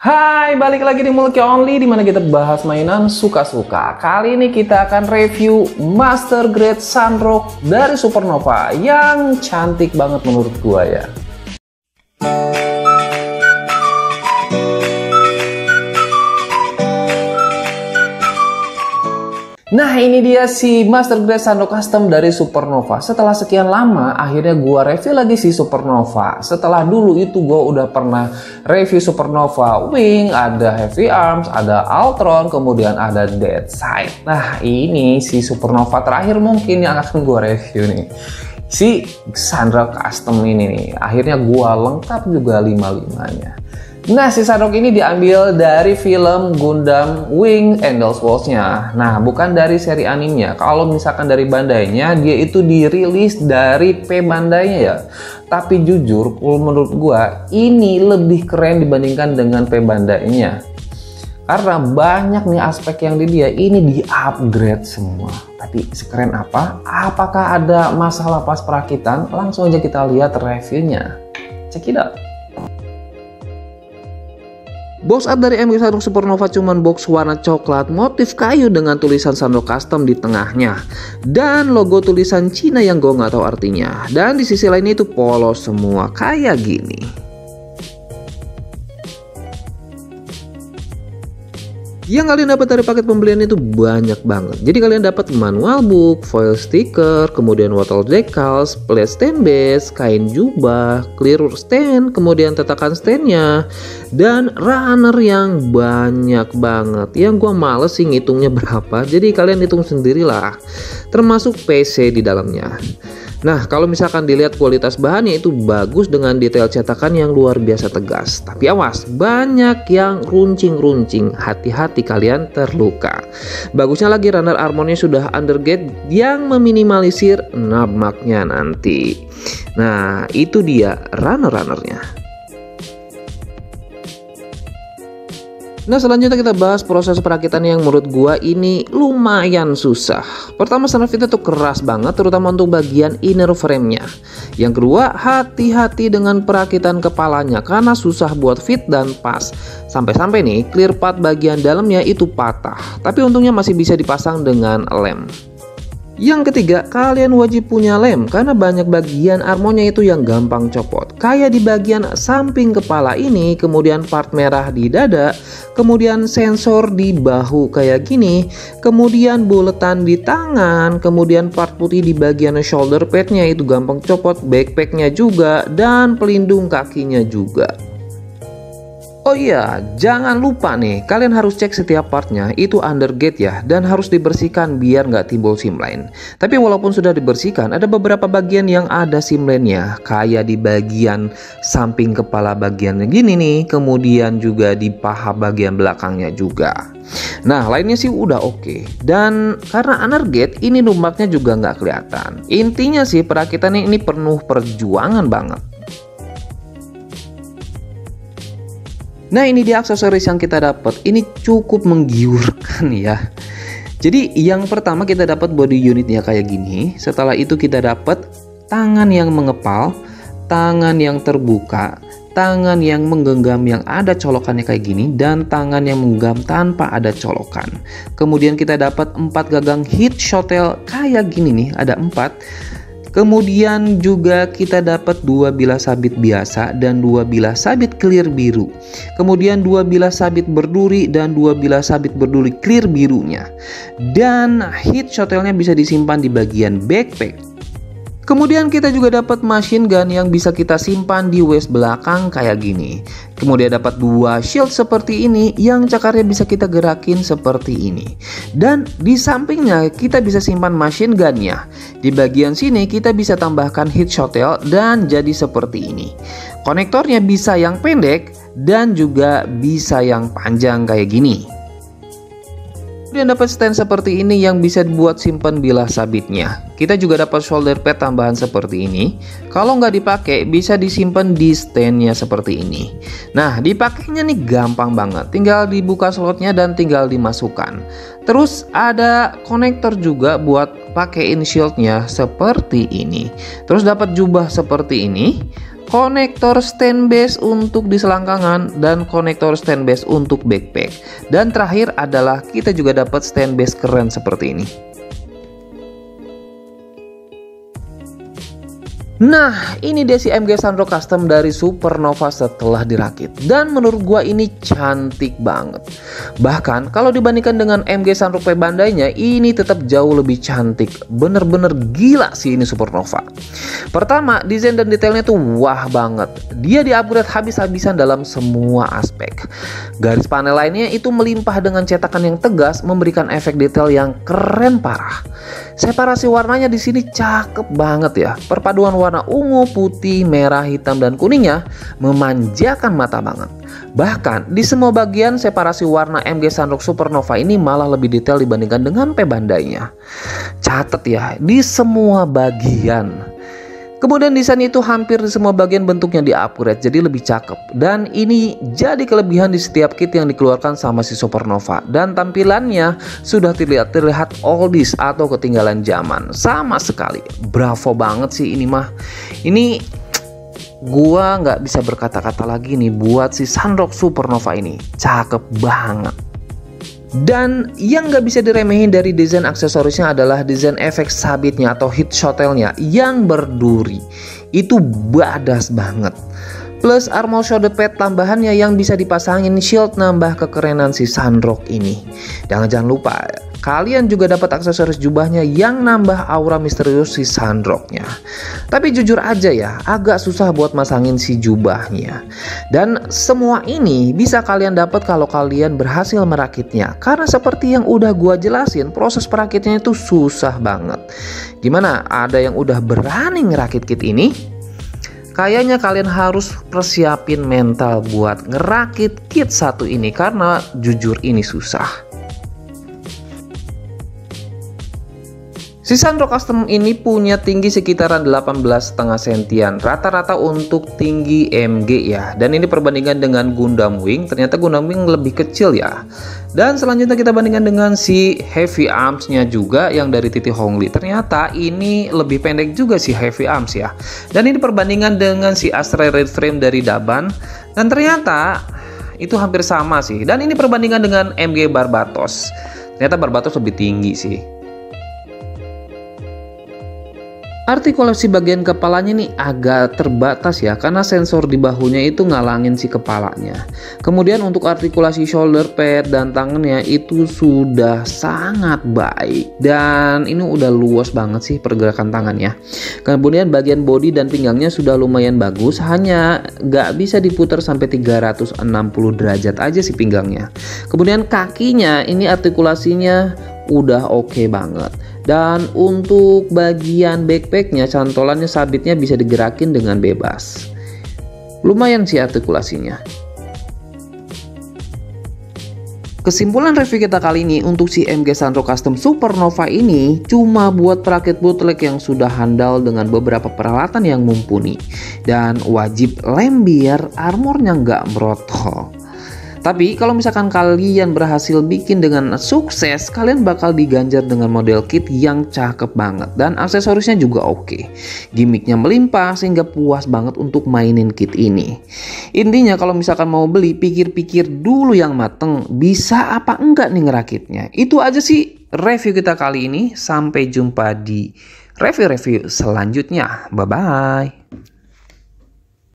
Hai, balik lagi di Mulki Only di mana kita bahas mainan suka-suka. Kali ini kita akan review Master Grade Sunrock dari Supernova yang cantik banget menurut gua ya. Nah, ini dia si Master Grade Sunrock Custom dari Supernova. Setelah sekian lama, akhirnya gua review lagi si Supernova. Setelah dulu itu gua udah pernah review Supernova Wing, ada Heavy Arms, ada Ultron, kemudian ada Deadside. Nah, ini si Supernova terakhir mungkin yang akan gua review nih. Si Sunrock Custom ini nih. Akhirnya gua lengkap juga 5-5-nya. Nah, si Sunrock ini diambil dari film Gundam Wing Endless Wars-nya. Nah, bukan dari seri animenya. Kalau misalkan dari Bandai-nya, dia itu dirilis dari P Bandai-nya ya. Tapi jujur, menurut gua ini lebih keren dibandingkan dengan P Bandai-nya. Karena banyak nih aspek yang di dia ini di-upgrade semua. Tapi sekeren apa? Apakah ada masalah pas perakitan? Langsung aja kita lihat reviewnya. Check it out. Box art dari MG Sunrock Supernova cuman box warna coklat motif kayu dengan tulisan Sunrock Custom di tengahnya dan logo tulisan Cina yang gue nggak tahu artinya, dan di sisi lain itu polos semua kayak gini. Yang kalian dapat dari paket pembelian itu banyak banget. Jadi kalian dapat manual book, foil sticker, kemudian water decals, plate stand base, kain jubah, clear stand, kemudian tetakan standnya, dan runner yang banyak banget. Yang gua males sih ngitungnya berapa, jadi kalian hitung sendirilah. Termasuk PC di dalamnya. Nah, kalau misalkan dilihat kualitas bahannya itu bagus dengan detail cetakan yang luar biasa tegas. Tapi awas, banyak yang runcing-runcing. Hati-hati kalian terluka. Bagusnya lagi runner armornya sudah undergate yang meminimalisir nabmaknya nanti. Nah, itu dia runner-runnernya. Nah, selanjutnya kita bahas proses perakitan yang menurut gua ini lumayan susah. Pertama, sunroof itu tuh keras banget, terutama untuk bagian inner frame-nya. Yang kedua, hati-hati dengan perakitan kepalanya karena susah buat fit dan pas. Sampai-sampai nih, clear part bagian dalamnya itu patah. Tapi untungnya masih bisa dipasang dengan lem. Yang ketiga, kalian wajib punya lem karena banyak bagian armornya itu yang gampang copot. Kayak di bagian samping kepala ini, kemudian part merah di dada, kemudian sensor di bahu kayak gini, kemudian buletan di tangan, kemudian part putih di bagian shoulder padnya itu gampang copot, backpacknya juga, dan pelindung kakinya juga. Oh iya, jangan lupa nih, kalian harus cek setiap partnya itu undergate ya, dan harus dibersihkan biar nggak timbul simline. Tapi walaupun sudah dibersihkan, ada beberapa bagian yang ada simline-nya, kayak di bagian samping kepala bagian gini nih, kemudian juga di paha bagian belakangnya juga. Nah, lainnya sih udah oke. Dan karena undergate, ini numpaknya juga nggak kelihatan. Intinya sih perakitannya ini penuh perjuangan banget. Nah, ini dia aksesoris yang kita dapat. Ini cukup menggiurkan ya. Jadi yang pertama kita dapat body unitnya kayak gini. Setelah itu kita dapat tangan yang mengepal, tangan yang terbuka, tangan yang menggenggam yang ada colokannya kayak gini, dan tangan yang menggenggam tanpa ada colokan. Kemudian kita dapat 4 gagang heat shottle kayak gini nih, ada 4. Kemudian juga kita dapat 2 bilah sabit biasa dan 2 bilah sabit clear biru. Kemudian 2 bilah sabit berduri dan 2 bilah sabit berduri clear birunya. Dan heat shottle-nya bisa disimpan di bagian backpack. Kemudian kita juga dapat machine gun yang bisa kita simpan di waist belakang kayak gini. Kemudian dapat 2 shield seperti ini yang cakarnya bisa kita gerakin seperti ini. Dan di sampingnya kita bisa simpan machine gunnya. Di bagian sini kita bisa tambahkan heat shottle dan jadi seperti ini. Konektornya bisa yang pendek dan juga bisa yang panjang kayak gini. Kemudian dapat stand seperti ini yang bisa dibuat simpan bilah sabitnya. Kita juga dapat shoulder pad tambahan seperti ini. Kalau nggak dipakai bisa disimpan di standnya seperti ini. Nah, dipakainya nih gampang banget. Tinggal dibuka slotnya dan tinggal dimasukkan. Terus ada konektor juga buat pakein shieldnya seperti ini. Terus dapat jubah seperti ini. konektor stand base untuk di selangkangan, dan konektor stand base untuk backpack. Dan terakhir adalah kita juga dapat stand base keren seperti ini. Nah, ini dia si MG Sunrock Custom dari Supernova setelah dirakit. Dan menurut gua ini cantik banget. Bahkan kalau dibandingkan dengan MG Sunrock P Bandainya, ini tetap jauh lebih cantik. Bener-bener gila sih ini Supernova. Pertama, desain dan detailnya tuh wah banget. Dia di-upgrade habis-habisan dalam semua aspek. Garis panel lainnya itu melimpah dengan cetakan yang tegas, memberikan efek detail yang keren parah. Separasi warnanya di sini cakep banget ya. Perpaduan warna ungu, putih, merah, hitam, dan kuningnya memanjakan mata banget. Bahkan di semua bagian separasi warna MG Sunrock Supernova ini malah lebih detail dibandingkan dengan P Bandainya. Catat ya, di semua bagian. Kemudian desain itu hampir di semua bagian bentuknya di-upgrade jadi lebih cakep. Dan ini jadi kelebihan di setiap kit yang dikeluarkan sama si Supernova. Dan tampilannya sudah terlihat oldies atau ketinggalan zaman sama sekali. Bravo banget sih ini mah. Ini gua nggak bisa berkata-kata lagi nih buat si Sunrock Supernova ini. Cakep banget. Dan yang nggak bisa diremehin dari desain aksesorisnya adalah desain efek sabitnya atau heat shottelnya yang berduri. Itu badass banget. Plus armor shoulder pad tambahannya yang bisa dipasangin shield nambah kekerenan si Sunrock ini. Dan jangan lupa kalian juga dapat aksesoris jubahnya yang nambah aura misterius si Sunrocknya. Tapi jujur aja ya, agak susah buat masangin si jubahnya. Dan semua ini bisa kalian dapat kalau kalian berhasil merakitnya. Karena seperti yang udah gua jelasin, proses perakitnya itu susah banget. Gimana? Ada yang udah berani ngerakit kit ini? Kayaknya kalian harus persiapin mental buat ngerakit kit satu ini karena jujur ini susah. Si Sunrock Custom ini punya tinggi sekitaran 18,5 sentian rata-rata untuk tinggi MG ya. Dan ini perbandingan dengan Gundam Wing, ternyata Gundam Wing lebih kecil ya. Dan selanjutnya kita bandingkan dengan si Heavy Arms-nya juga yang dari Titi Hongli. Ternyata ini lebih pendek juga si Heavy Arms ya. Dan ini perbandingan dengan si Astray Red Frame dari Daban. Dan ternyata itu hampir sama sih. Dan ini perbandingan dengan MG Barbatos. Ternyata Barbatos lebih tinggi sih. Artikulasi bagian kepalanya nih agak terbatas ya karena sensor di bahunya itu ngalangin si kepalanya. Kemudian untuk artikulasi shoulder pad dan tangannya itu sudah sangat baik dan ini udah luas banget sih pergerakan tangannya. Kemudian bagian body dan pinggangnya sudah lumayan bagus, hanya nggak bisa diputar sampai 360 derajat aja sih pinggangnya. Kemudian kakinya ini artikulasinya udah oke banget. Dan untuk bagian backpacknya, cantolannya sabitnya bisa digerakin dengan bebas. Lumayan sih artikulasinya. Kesimpulan review kita kali ini untuk si MG Sunrock Custom Supernova ini cuma buat perakit bootleg yang sudah handal dengan beberapa peralatan yang mumpuni. Dan wajib lem biar armornya nggak merotol. Tapi kalau misalkan kalian berhasil bikin dengan sukses, kalian bakal diganjar dengan model kit yang cakep banget. Dan aksesorisnya juga oke. Gimmicknya melimpah sehingga puas banget untuk mainin kit ini. Intinya kalau misalkan mau beli, pikir-pikir dulu yang mateng, bisa apa enggak nih ngerakitnya. Itu aja sih review kita kali ini. Sampai jumpa di review-review selanjutnya. Bye-bye.